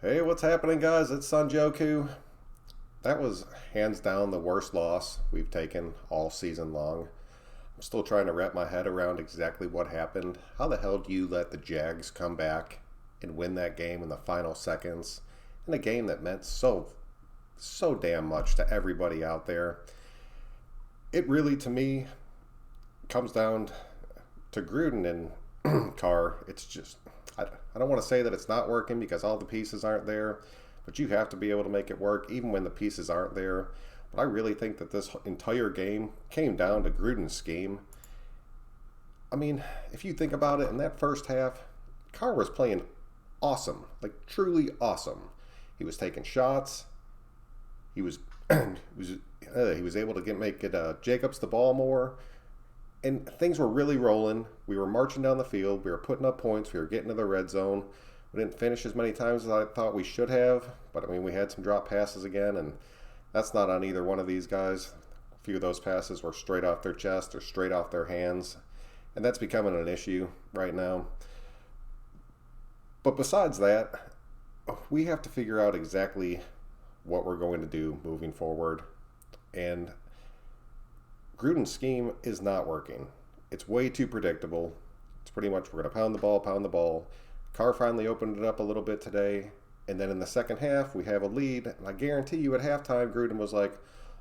Hey, what's happening, guys? It's Sanjoku. That was hands down the worst loss we've taken all season long. I'm still trying to wrap my head around exactly what happened. How the hell do you let the Jags come back and win that game in the final seconds in a game that meant so damn much to everybody out there? It really, to me, comes down to Gruden and Carr. It's just, I don't want to say that it's not working because all the pieces aren't there, but you have to be able to make it work even when the pieces aren't there. But I really think that this entire game came down to Gruden's scheme. I mean, if you think about it, in that first half, Carr was playing awesome, like truly awesome. He was taking shots. He was he was able to make it Jacobs the ball more, and things were really rolling. We were marching down the field. We were putting up points. We were getting to the red zone. We didn't finish as many times as I thought we should have, but I mean, we had some drop passes again, and that's not on either one of these guys. A few of those passes were straight off their chest or straight off their hands, and that's becoming an issue right now. But besides that, we have to figure out exactly what we're going to do moving forward. And Gruden's scheme is not working. It's way too predictable. It's pretty much we're going to pound the ball, pound the ball. Carr finally opened it up a little bit today. And then in the second half, we have a lead. And I guarantee you at halftime, Gruden was like,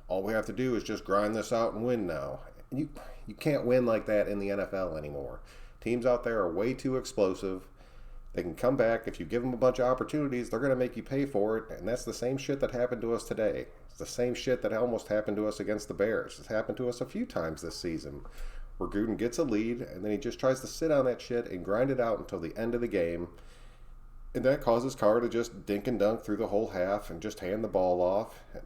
all we have to do is just grind this out and win now. And you can't win like that in the NFL anymore. Teams out there are way too explosive. They can come back. If you give them a bunch of opportunities, they're going to make you pay for it. And that's the same shit that happened to us today. It's the same shit that almost happened to us against the Bears. It's happened to us a few times this season, where Gruden gets a lead, and then he just tries to sit on that shit and grind it out until the end of the game. And that causes Carr to just dink and dunk through the whole half and just hand the ball off. A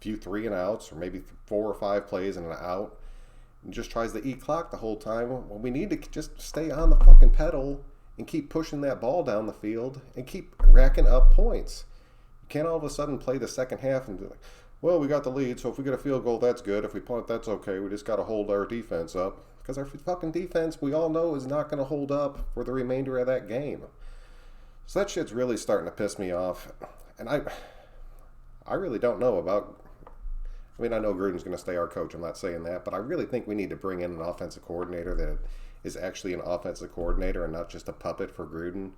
few 3-and-outs, or maybe 4 or 5 plays and an out. And just tries to eat clock the whole time. Well, we need to just stay on the fucking pedal and keep pushing that ball down the field and keep racking up points. You can't all of a sudden play the second half and be like, well, we got the lead, so if we get a field goal, that's good. If we punt, that's okay. We just got to hold our defense up. Because our fucking defense, we all know, is not going to hold up for the remainder of that game. So that shit's really starting to piss me off. And I really don't know about... I mean, I know Gruden's going to stay our coach. I'm not saying that. But I really think we need to bring in an offensive coordinator that is actually an offensive coordinator and not just a puppet for Gruden.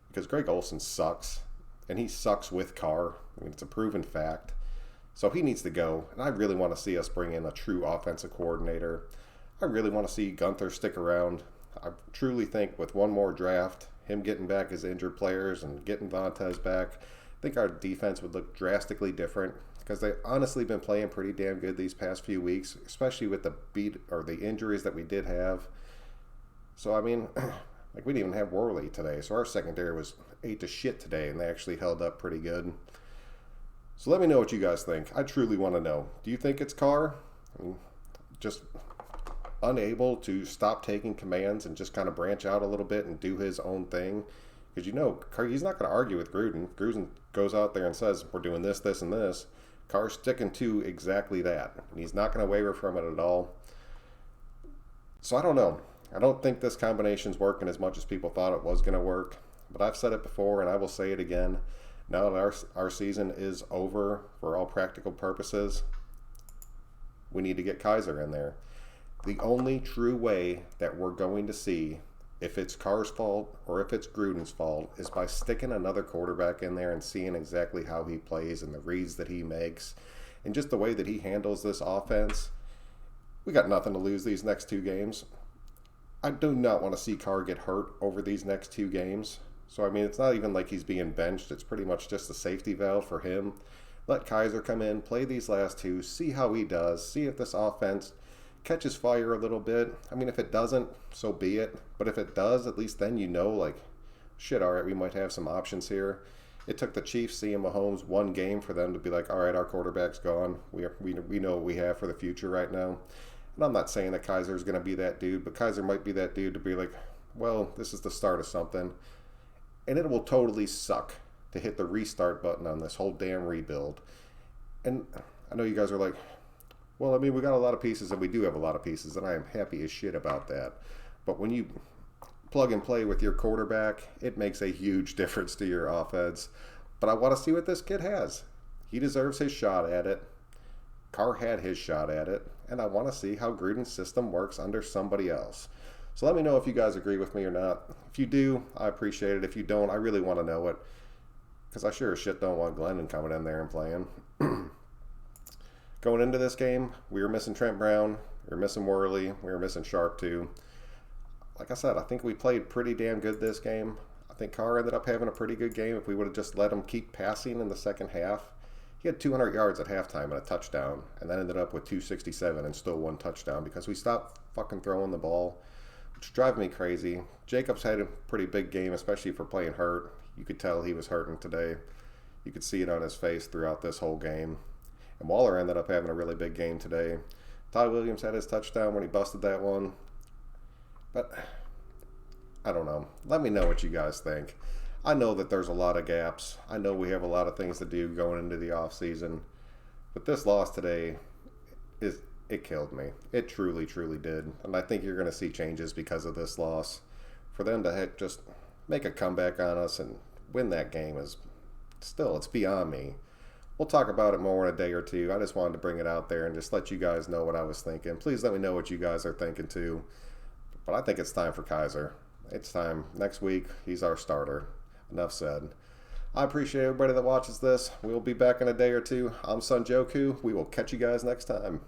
Because Greg Olsen sucks. And he sucks with Carr. I mean, it's a proven fact. So he needs to go. And I really want to see us bring in a true offensive coordinator. I really want to see Gunther stick around. I truly think with one more draft, him getting back his injured players and getting Vontaze back, I think our defense would look drastically different. Because they've honestly been playing pretty damn good these past few weeks, especially with the injuries that we did have. So, I mean, like we didn't even have Worley today. So our secondary was ate to shit today, and they actually held up pretty good. So let me know what you guys think. I truly want to know. Do you think it's Carr? I mean, just unable to stop taking commands and just kind of branch out a little bit and do his own thing? Because he's not going to argue with Gruden. Gruden goes out there and says, we're doing this, this, and this. Carr's sticking to exactly that. And he's not going to waver from it at all. So I don't know. I don't think this combination's working as much as people thought it was going to work. But I've said it before, and I will say it again. Now that our season is over for all practical purposes, we need to get Kizer in there. The only true way that we're going to see if it's Carr's fault or if it's Gruden's fault is by sticking another quarterback in there and seeing exactly how he plays and the reads that he makes and just the way that he handles this offense. We got nothing to lose these next 2 games. I do not want to see Carr get hurt over these next 2 games. So, I mean, it's not even like he's being benched. It's pretty much just a safety valve for him. Let Kizer come in, play these last 2, see how he does, see if this offense catches fire a little bit. I mean, if it doesn't, so be it. But if it does, at least then you know, like, shit, all right, we might have some options here. It took the Chiefs seeing Mahomes 1 game for them to be like, all right, our quarterback's gone. We know what we have for the future right now. And I'm not saying that Kizer's going to be that dude, but Kizer might be that dude to be like, well, this is the start of something. And it will totally suck to hit the restart button on this whole damn rebuild. And I know you guys are like, well, I mean, we got a lot of pieces, and we do have a lot of pieces, and I am happy as shit about that. But when you plug and play with your quarterback, it makes a huge difference to your offense. But I want to see what this kid has. He deserves his shot at it. Carr had his shot at it. And I want to see how Gruden's system works under somebody else. So let me know if you guys agree with me or not. If you do, I appreciate it. If you don't, I really want to know it. Because I sure as shit don't want Glennon coming in there and playing. Going into this game, we were missing Trent Brown. We were missing Worley. We were missing Sharp too. Like I said, I think we played pretty damn good this game. I think Carr ended up having a pretty good game if we would have just let him keep passing in the second half. He had 200 yards at halftime and a touchdown, and then ended up with 267 and still one touchdown because we stopped fucking throwing the ball, which drives me crazy. Jacobs had a pretty big game, especially for playing hurt. You could tell he was hurting today. You could see it on his face throughout this whole game. And Waller ended up having a really big game today. Todd Williams had his touchdown when he busted that one. But I don't know. Let me know what you guys think. I know that there's a lot of gaps. I know we have a lot of things to do going into the offseason. But this loss today, it killed me. It truly, truly did. And I think you're going to see changes because of this loss. For them to just make a comeback on us and win that game is still, it's beyond me. We'll talk about it more in a day or two. I just wanted to bring it out there and just let you guys know what I was thinking. Please let me know what you guys are thinking too. But I think it's time for Kizer. It's time. Next week, he's our starter. Enough said. I appreciate everybody that watches this. We'll be back in a day or two. I'm Sun Joku. We will catch you guys next time.